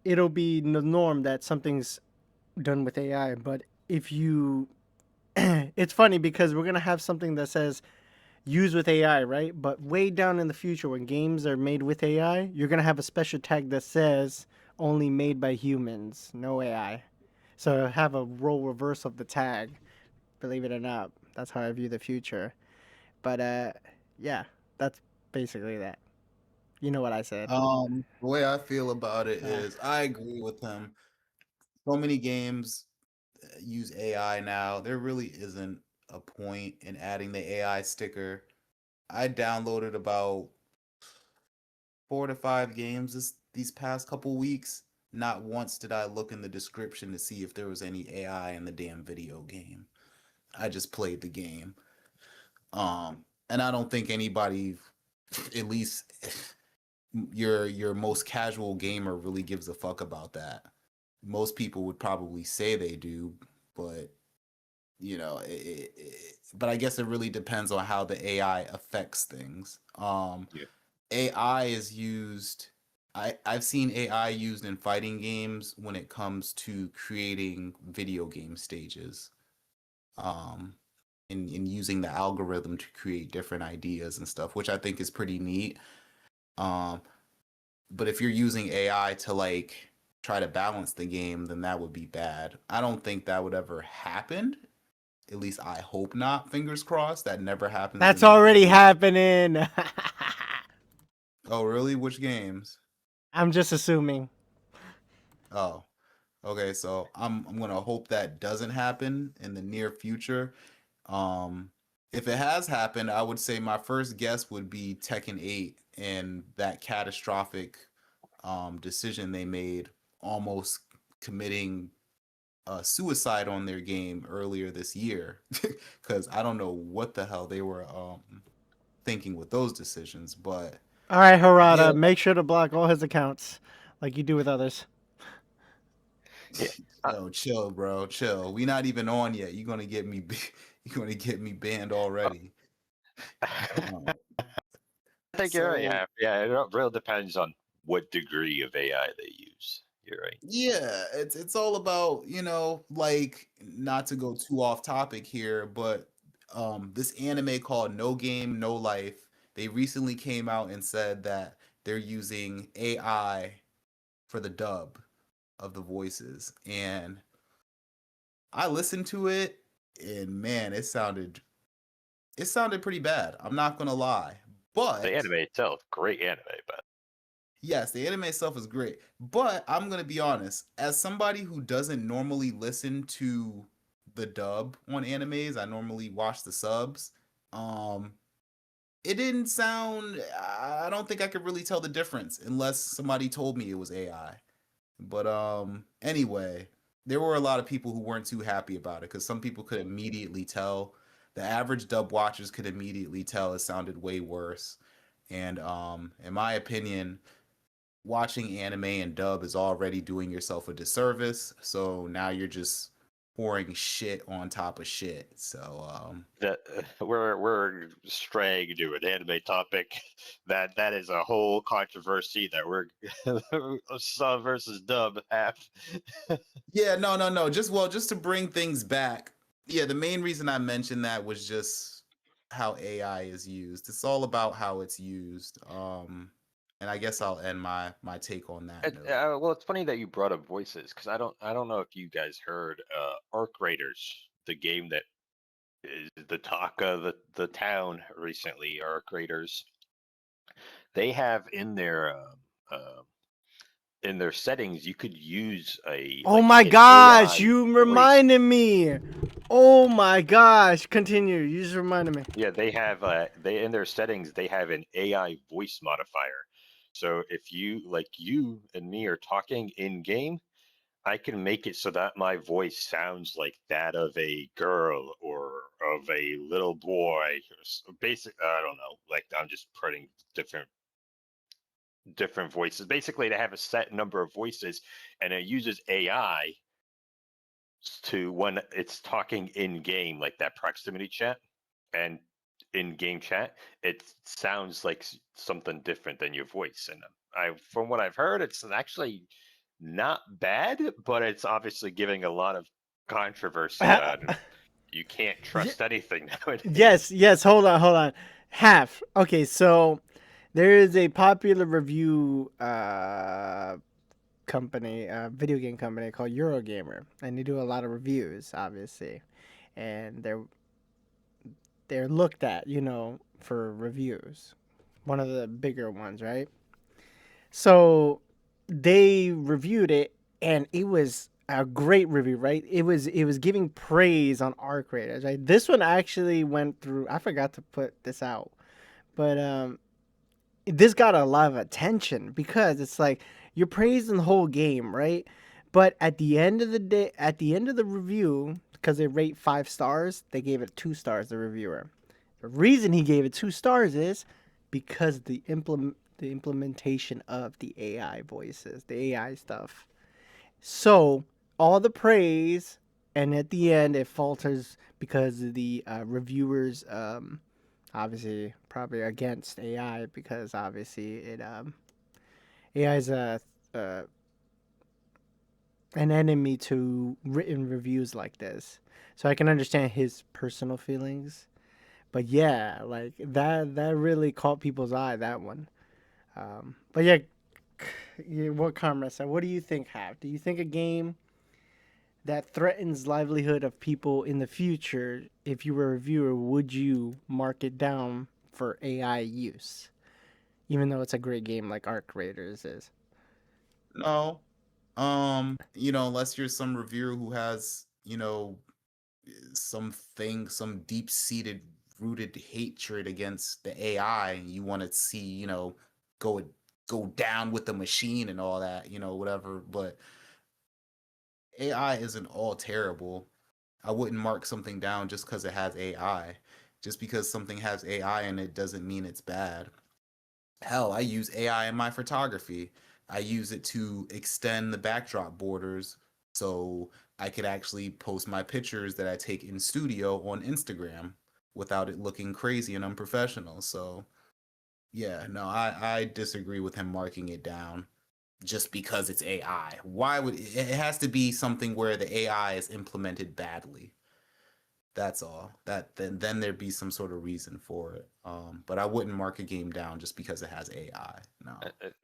it'll be the norm that something's done with AI. But if you, it's funny because we're gonna have something that says use with AI, right? But way down in the future, when games are made with AI, you're gonna have a special tag that says only made by humans, no AI. So have a role reverse of the tag. Believe it or not, that's how I view the future. But yeah, that's basically that. You know what I said. The way I feel about it Uh, is I agree with him. So many games use AI now. There really isn't a point in adding the AI sticker. I downloaded about 4 to 5 games these past couple weeks, not once did I look in the description to see if there was any AI in the damn video game. I just played the game. And I don't think anybody, at least your most casual gamer, really gives a fuck about that. Most people would probably say they do, but but I guess it really depends on how the AI affects things. Yeah. AI is used. I've seen AI used in fighting games when it comes to creating video game stages. Um, in using the algorithm to create different ideas and stuff, which I think is pretty neat. Um, but if you're using AI to like try to balance the game, then that would be bad. I don't think that would ever happen. At least I hope not. Fingers crossed. That never happens. That's already happening. Oh, really? Which games? I'm just assuming. Oh, okay. So I'm gonna hope that doesn't happen in the near future. Um, if it has happened, I would say my first guess would be Tekken 8 and that catastrophic decision they made, almost committing suicide on their game earlier this year, because I don't know what the hell they were thinking with those decisions. But All right, Harada, yeah, make sure to block all his accounts like you do with others. Yeah. yo, chill, bro, chill. We not even on yet. You're gonna get me, you're gonna get me banned already. Um, I think you're right. so Yeah, it really depends on what degree of AI they use. You're right. yeah, it's all about, like, not to go too off topic here, but this anime called No Game No Life, they recently came out and said that they're using AI for the dub of the voices. And I listened to it, and man, it sounded pretty bad. I'm not gonna lie. The But anime itself, great anime, but yes, the anime itself is great, but I'm gonna be honest. As somebody who doesn't normally listen to the dub on animes, I normally watch the subs. Um, it didn't sound. I don't think I could really tell the difference unless somebody told me it was AI. But anyway, there were a lot of people who weren't too happy about it because some people could immediately tell. The average dub watchers could immediately tell it sounded way worse. And in my opinion, watching anime and dub is already doing yourself a disservice. So now you're just pouring shit on top of shit. So that we're straying to an anime topic. That is a whole controversy that we're sub versus dub have. yeah, no. Just to bring things back. Yeah, the main reason I mentioned that was just how AI is used. It's all about how it's used. And I guess I'll end my take on that note. Well, it's funny that you brought up voices because I don't know if you guys heard Arc Raiders, the game that is the talk of the town recently. Arc Raiders, they have in their settings you could use Oh my an gosh, AI you voice. reminded me. Oh my gosh, continue. You just reminded me. Yeah, they have they in their settings they have an AI voice modifier. So if you and me are talking in game, I can make it so that my voice sounds like that of a girl or of a little boy. Basic, I don't know. Like I'm just putting different voices. Basically, they have a set number of voices, and it uses AI to when it's talking in game, like that proximity chat and in game chat, it sounds like something different than your voice. And from what I've heard, it's actually not bad, but it's obviously giving a lot of controversy on. You can't trust anything nowadays. Yes, hold on. Half. Okay, so there is a popular review company, video game company called Eurogamer, and they do a lot of reviews, obviously, and they're looked at, for reviews. One of the bigger ones, right? So they reviewed it, and it was a great review, right? It was giving praise on Arc Raiders, right? This one actually went through. I forgot to put this out, but this got a lot of attention because it's like you're praising the whole game, right? But at the end of the day, at the end of the review, because they rate 5 stars, they gave it 2 stars. The reviewer. The reason he gave it 2 stars is because the implementation of the AI voices, the AI stuff. So all the praise, and at the end it falters because of the reviewers, obviously probably against AI because obviously AI is uh, an enemy to written reviews like this. So I can understand his personal feelings, but yeah, like that really caught people's eye, that one. But yeah, what Comrade said. What do you think, Have? Do you think a game that threatens livelihood of people in the future, if you were a reviewer, would you mark it down for AI use? Even though it's a great game like Arc Raiders is. No. Unless you're some reviewer who has, some deep-seated rooted hatred against the AI, and you want to see, go go down with the machine and all that, whatever. But AI isn't all terrible. I wouldn't mark something down just because it has AI. Just because something has AI in it doesn't mean it's bad. Hell, I use AI in my photography. I use it to extend the backdrop borders so I could actually post my pictures that I take in studio on Instagram without it looking crazy and unprofessional. So, yeah, no, I disagree with him marking it down just because it's AI. Why would it has to be something where the AI is implemented badly? That's all. That then there'd be some sort of reason for it. But I wouldn't mark a game down just because it has AI. No.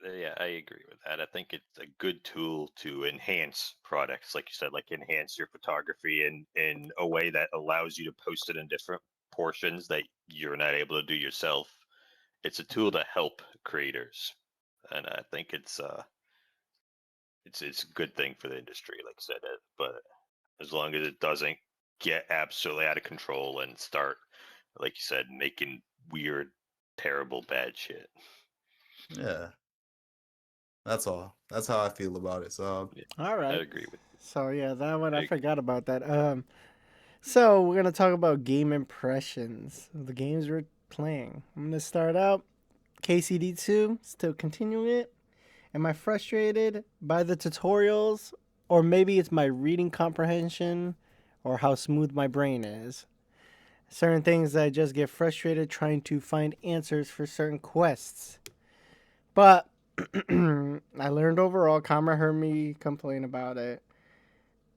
Yeah, I agree with that. I think it's a good tool to enhance products, like you said, like enhance your photography in a way that allows you to post it in different portions that you're not able to do yourself. It's a tool to help creators, and I think it's a good thing for the industry, like I said. But as long as it doesn't get absolutely out of control and start, like you said, making weird, terrible, bad shit. Yeah. That's all. That's how I feel about it. So Yeah, All I right. agree with So yeah, that one I you. forgot about that. So we're gonna talk about game impressions, the games we're playing. I'm gonna start out KCD2, still continuing it. Am I frustrated by the tutorials, or maybe it's my reading comprehension, or how smooth my brain is? Certain things I just get frustrated trying to find answers for certain quests. But I learned overall. Karma heard me complain about it.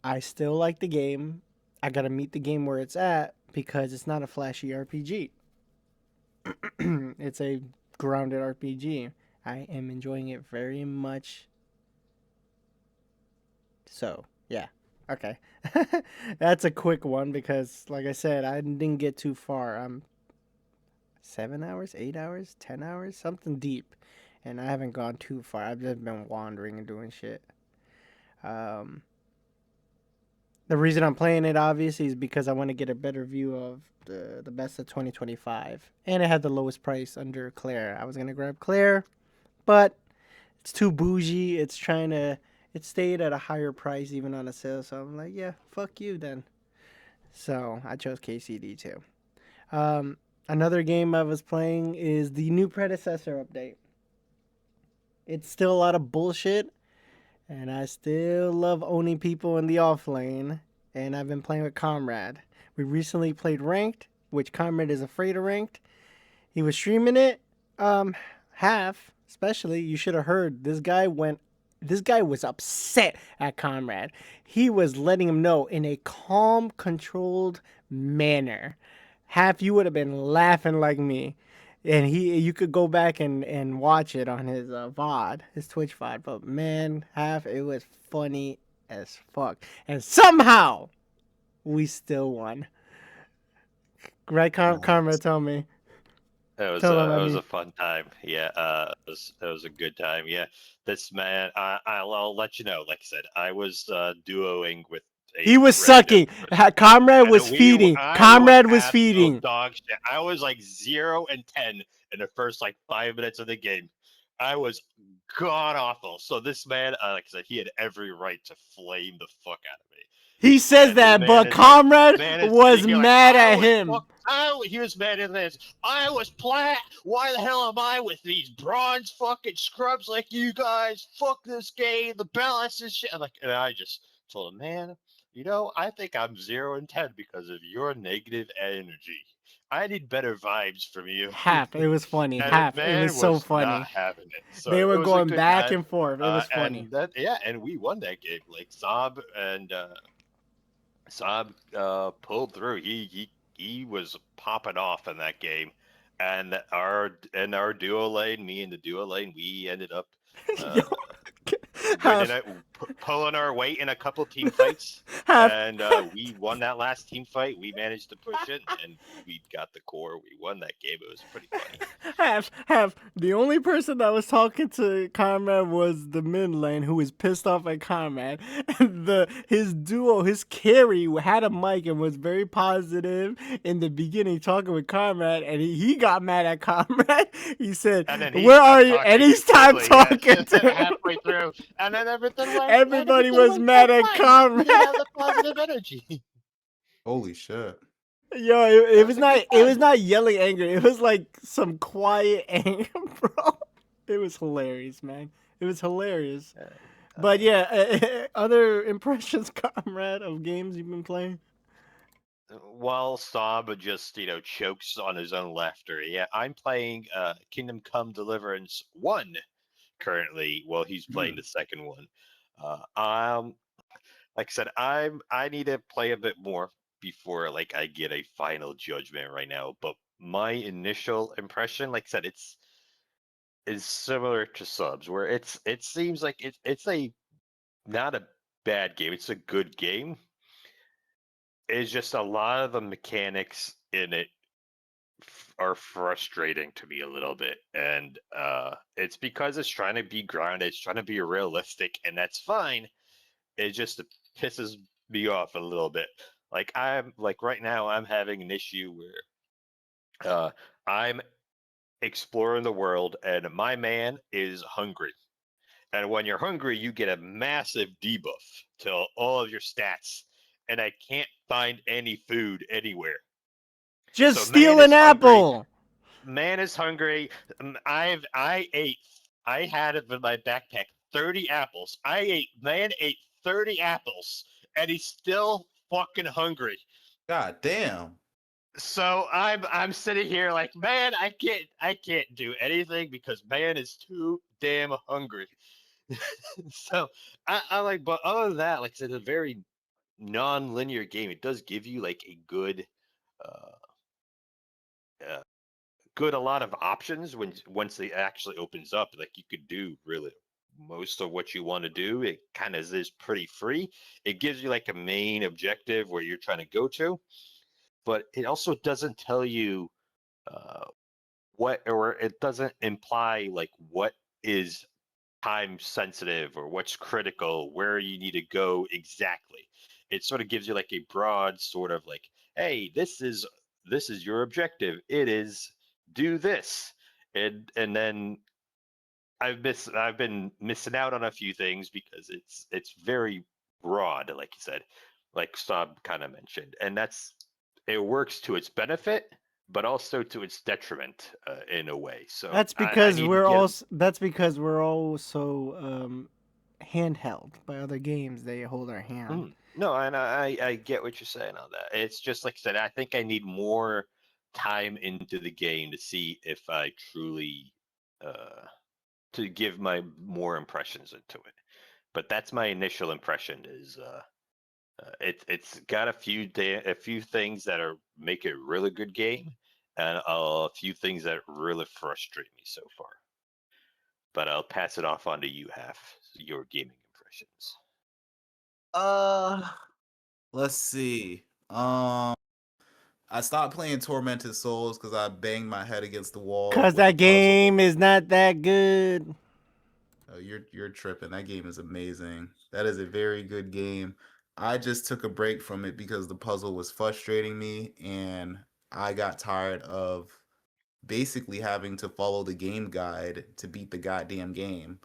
I still like the game. I gotta meet the game where it's at because it's not a flashy RPG. It's a grounded RPG. I am enjoying it very much. So, yeah. Okay. That's a quick one because, like I said, I didn't get too far. I'm 7 hours, 8 hours, 10 hours, something deep. And I haven't gone too far. I've just been wandering and doing shit. Um, the reason I'm playing it obviously is because I want to get a better view of the best of 2025, and it had the lowest price under Claire. I was gonna grab Claire, but it's too bougie. It stayed at a higher price even on a sale. So I'm like, yeah, fuck you then. So I chose KCD too. Another game I was playing is the new predecessor update. It's still a lot of bullshit, and I still love owning people in the off lane. And I've been playing with Comrade. We recently played Ranked, which Comrade is afraid of Ranked. He was streaming it. Half, especially, you should have heard. This guy was upset at Comrade. He was letting him know in a calm, controlled manner. Half, you would have been laughing like me. And you could go back and watch it on his VOD, his Twitch VOD. But man, Half, it was funny as fuck. And somehow, we still won. Right, Karma, tell me. It was a fun time. Yeah, it was a good time. Yeah, this man, I'll let you know. Like I said, I was duoing with a He was random sucking. Comrade and was feeding. I was Comrade was absolute feeding. dog shit. I was like 0 and 10 in the first like 5 minutes of the game. I was god awful. So this man, like I said, he had every right to flame the fuck out of me. He says And the that, man but is like, Comrade man is was thinking like, mad at him. he was mad at this. I was why the hell am I with these bronze fucking scrubs like you guys? Fuck this game. The balance is shit. And I just told him, man, I think I'm 0 and 10 because of your negative energy. I need better vibes from you. Half. It was funny. And the Half. It was man so was not funny. having it. So They it were was a going good back time. and forth. It was funny. And we won that game. Like Saab pulled through. He was popping off in that game, and our duo lane, me and the duo lane, we ended up Yo, half, pulling our weight in a couple team fights, half, and we won that last team fight. We managed to push it, and we got the core. We won that game. It was pretty funny. half. The only person that was talking to Comrade was the mid lane, who was pissed off at Comrade. And his duo, his carry, had a mic and was very positive in the beginning, talking with Comrade, and he got mad at Comrade. He said, "Where are you?" And he stopped talking to him. Halfway through, and then everybody was mad at Comrade. The positive energy. Holy shit. Yo, it was not yelling anger. It was like some quiet anger, bro. It was hilarious, man. It was hilarious. But yeah, other impressions, Comrade, of games you've been playing? While Saab just, chokes on his own laughter. Yeah, I'm playing Kingdom Come Deliverance 1 currently while he's playing the second one. Like I said, I need to play a bit more before I get a final judgment right now. But my initial impression, like I said, is similar to Subs, where it seems like it's not a bad game. It's a good game. It's just a lot of the mechanics in it are frustrating to me a little bit, and it's because it's trying to be grounded, it's trying to be realistic, and that's fine. It just pisses me off a little bit. Right now I'm having an issue where I'm exploring the world and my man is hungry. And when you're hungry, you get a massive debuff to all of your stats. And I can't find any food anywhere. Just steal an apple. Man is hungry. I had it in my backpack 30 apples. Man ate 30 apples and he's still fucking hungry. God damn. So I'm sitting here like, man, I can't do anything because man is too damn hungry. So I but other than that, like I said, it's a very non-linear game. It does give you like a good a lot of options once it actually opens up. Like you could do really most of what you want to do. It kind of is pretty free. It gives you like a main objective where you're trying to go to, but it also doesn't tell you or it doesn't imply like what is time sensitive or what's critical, where you need to go exactly. It sort of gives you like a broad sort of like, hey, this is your objective. It is do this. And then I've been missing out on a few things because it's very broad, like you said, like Saab kind of mentioned, and it works to its benefit, but also to its detriment in a way. So that's because we're also handheld by other games. They hold our hand. No, and I get what you're saying on that. It's just like I said, I think I need more time into the game to see if I truly to give my more impressions into it. But that's my initial impression is it's got a few things that make it a really good game, and a few things that really frustrate me so far. But I'll pass it off on to you, Half, your gaming impressions. Let's see. I stopped playing Tormented Souls because I banged my head against the wall. Because that game is not that good. Oh, you're tripping. That game is amazing. That is a very good game. I just took a break from it because the puzzle was frustrating me and I got tired of basically having to follow the game guide to beat the goddamn game.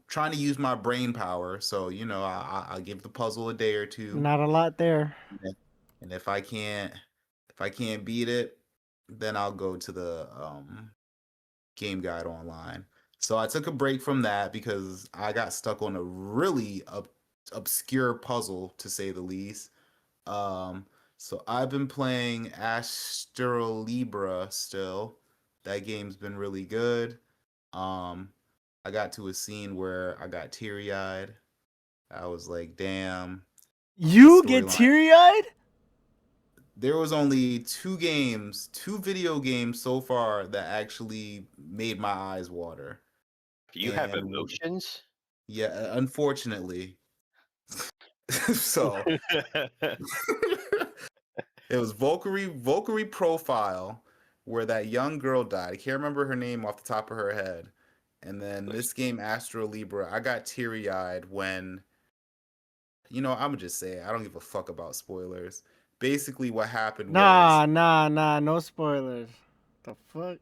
Trying to use my brain power, so I'll give the puzzle a day or two, Not a lot there. and if I can't beat it, then I'll go to the game guide online. So I took a break from that because I got stuck on a really obscure puzzle, to say the least. Um, so I've been playing Astro Libra still. That game's been really good. Um, I got to a scene where I got teary eyed. I was like, damn, the You get storyline. teary eyed? There was only two video games so far that actually made my eyes water. You have And emotions? yeah, unfortunately. So it was Valkyrie Profile, where that young girl died. I can't remember her name off the top of her head. And then this game, Astro Libra, I got teary eyed when, I'm gonna just say it. I don't give a fuck about spoilers. Basically, what happened was, Nah, no spoilers. The fuck?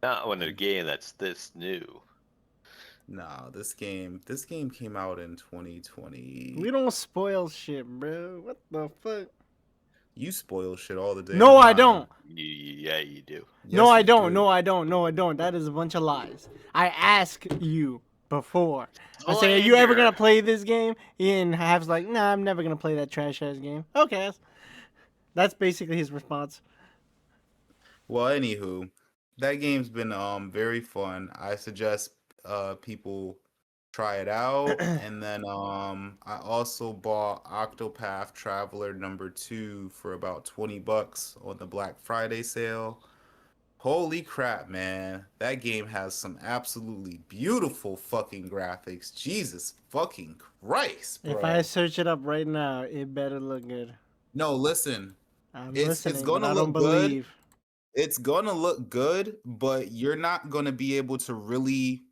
Not when a game that's this new. nah, this game came out in 2020. We don't spoil shit, bro. What the fuck? You spoil shit all the day. No, I don't. Yeah, you do. No, Yes, I you don't. do. No, I don't. No, I don't. That is a bunch of lies. I asked you before. I say, are you ever gonna Slander. play this game? Ian Half's like, nah, I'm never gonna play that trash ass game. Okay, that's basically his response. Well, anywho, that game's been very fun. I suggest people try it out. And then I also bought Octopath Traveler number 2 for about $20 on the Black Friday sale. Holy crap, man. That game has some absolutely beautiful fucking graphics. Jesus fucking Christ, bro. If I search it up right now, it better look good. No, listen. I'm It's listening, gonna but I don't look good. believe. It's gonna look good, but you're not gonna be able to really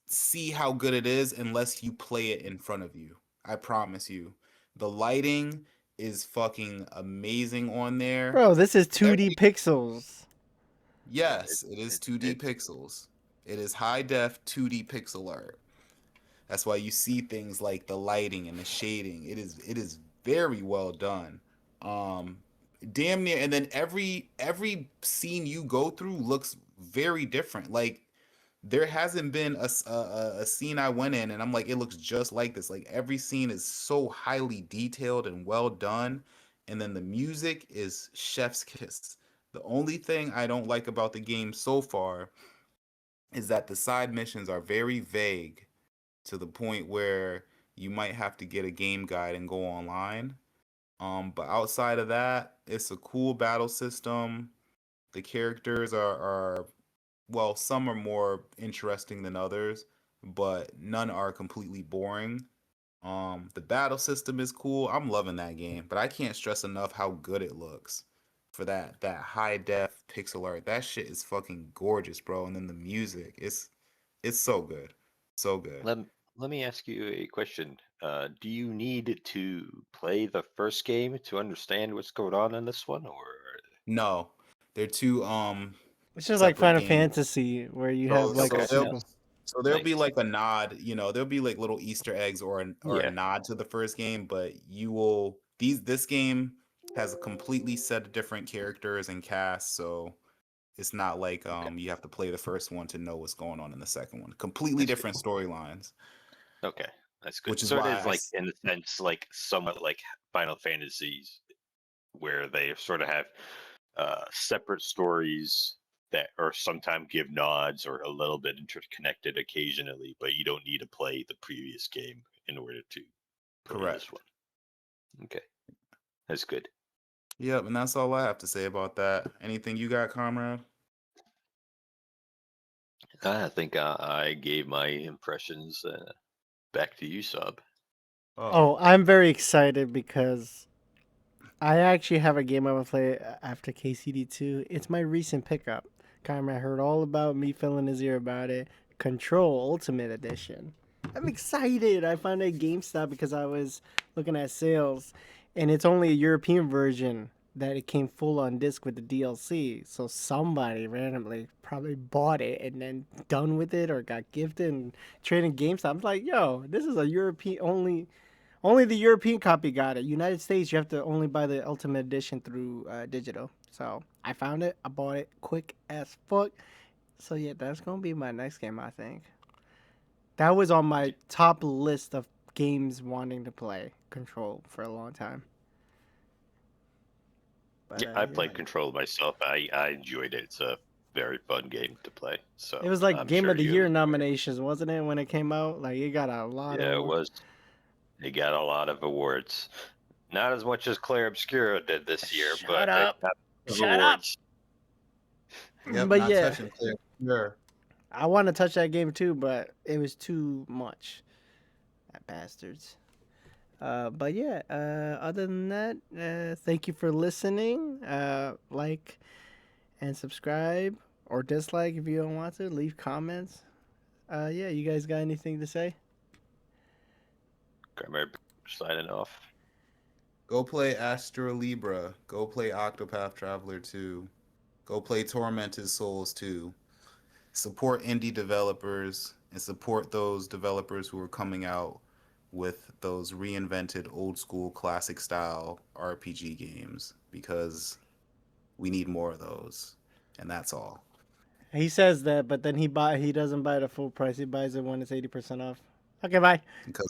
see how good it is unless you play it in front of you. I promise you. The lighting is fucking amazing on there. Bro, this is 2D pixels. Yes, it is 2D pixels. It is high def 2D pixel art. That's why you see things like the lighting and the shading. It is very well done. Um Damn near, and then every scene you go through looks very different. Like there hasn't been a scene I went in and I'm like, it looks just like this. Like every scene is so highly detailed and well done. And then the music is chef's kiss. The only thing I don't like about the game so far is that the side missions are very vague to the point where you might have to get a game guide and go online. But outside of that, it's a cool battle system. The characters are well, some are more interesting than others, but none are completely boring. The battle system is cool. I'm loving that game, but I can't stress enough how good it looks for that high def pixel art. That shit is fucking gorgeous, bro. And then the music, it's so good, so good. Let Let me ask you a question. Do you need to play the first game to understand what's going on in this one, or No, they're two It's just like separate Final games. Fantasy, where you have like Okay. a So sequel. there'll be Nice. like a nod, there'll be like little Easter eggs or a Yeah. nod to the first game, but this game has a completely set of different characters and casts, so it's not like you have to play the first one to know what's going on in the second one. Completely That's good. different storylines, Okay, that's good. which is So it why is like, in a sense, like somewhat like Final Fantasies, where they sort of have separate stories that or sometimes give nods or a little bit interconnected occasionally, but you don't need to play the previous game in order to play correct. this one. Okay, that's good. Yep, and that's all I have to say about that. Anything you got, comrade? I think I gave my impressions. Back to you, Sub. Oh, I'm very excited because I actually have a game I will play after KCD2. It's my recent pickup. Conrad heard all about me filling his ear about it. Control Ultimate Edition. I'm excited. I found it at GameStop because I was looking at sales, and it's only a European version, that it came full on disc with the DLC. So somebody randomly probably bought it and then done with it or got gifted and traded GameStop. I'm like, yo, this is a European only the European copy got it. United States, you have to only buy the Ultimate Edition through digital. So I found it. I bought it quick as fuck. So yeah, that's gonna be my next game. I think that was on my top list of games wanting to play Control for a long time. But, Yeah, I played Control myself. I enjoyed it. It's a very fun game to play. So it was like I'm Game sure of the you Year enjoy it. nominations, wasn't it? When it came out, like it got a lot Yeah, of. it was. It got a lot of awards. Not as much as Claire Obscura did this year, Shut but up. it got Shut up. awards. Yep, But not yeah. touching Clear. Sure. I want to touch that game too, but it was too much. That bastards. But yeah, other than that, thank you for listening. Like and subscribe or dislike if you don't want to. Leave comments. Yeah, you guys got anything to say? Grimmer signing off. Go play Astra Libra. Go play Octopath Traveler 2. Go play Tormented Souls 2. Support indie developers and support those developers who are coming out with those reinvented old school classic style RPG games because we need more of those. And that's all. He says that, but then he doesn't buy it at full price. He buys it when it's 80% off. Okay, bye. Because